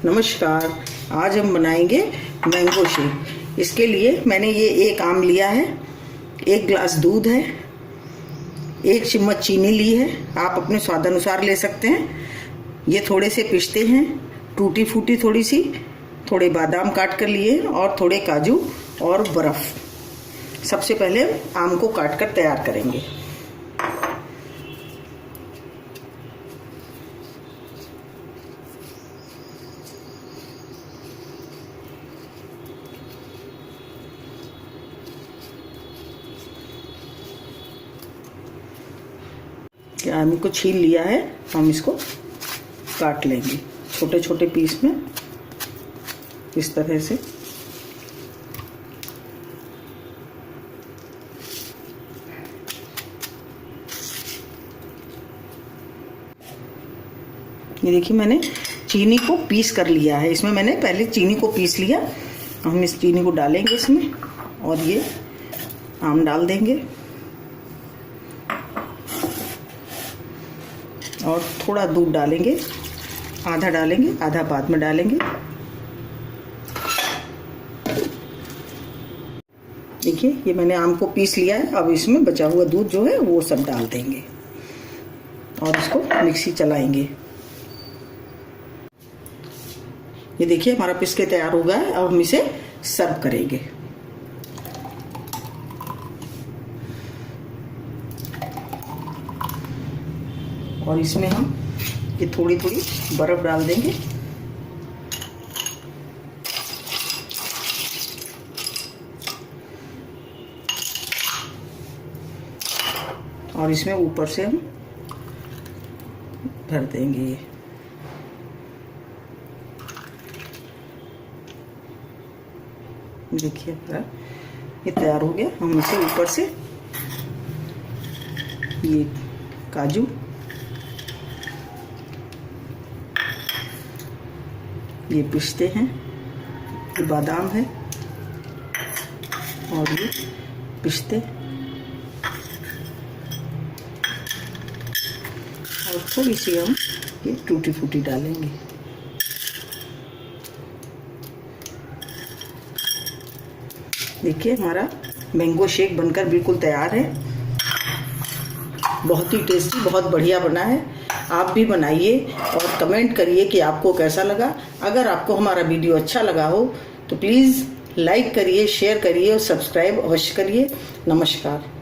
नमस्कार। आज हम बनाएंगे मैंगो शेक। इसके लिए मैंने ये एक आम लिया है, 1 गिलास दूध है, 1 चम्मच चीनी ली है। आप अपने स्वाद अनुसार ले सकते हैं। ये थोड़े से पिस्ते हैं, टूटी फूटी थोड़ी सी, थोड़े बादाम काट कर लिए और थोड़े काजू और बर्फ़। सबसे पहले आम को काट कर तैयार करेंगे। आम को छील लिया है, हम इसको काट लेंगे छोटे छोटे पीस में, इस तरह से। ये देखिए, मैंने चीनी को पीस कर लिया है। इसमें मैंने पहले चीनी को पीस लिया। हम इस चीनी को डालेंगे इसमें और ये आम डाल देंगे और थोड़ा दूध डालेंगे, आधा डालेंगे, आधा बाद में डालेंगे। देखिए, ये मैंने आम को पीस लिया है। अब इसमें बचा हुआ दूध जो है वो सब डाल देंगे और इसको मिक्सी चलाएंगे। ये देखिए, हमारा पीस के तैयार हो गया है। अब हम इसे सर्व करेंगे। और इसमें हम ये थोड़ी थोड़ी बर्फ डाल देंगे और इसमें ऊपर से हम भर देंगे। देखिए, ये तैयार हो गया। हम इसे ऊपर से ये काजू, ये पिस्ते हैं, ये बादाम है और ये पिस्ते और थोड़ी सी हम ये टूटी फूटी डालेंगे। देखिए, हमारा मैंगो शेक बनकर बिल्कुल तैयार है। बहुत ही टेस्टी, बहुत बढ़िया बना है। आप भी बनाइए और कमेंट करिए कि आपको कैसा लगा। अगर आपको हमारा वीडियो अच्छा लगा हो तो प्लीज़ लाइक करिए, शेयर करिए और सब्सक्राइब अवश्य करिए। नमस्कार।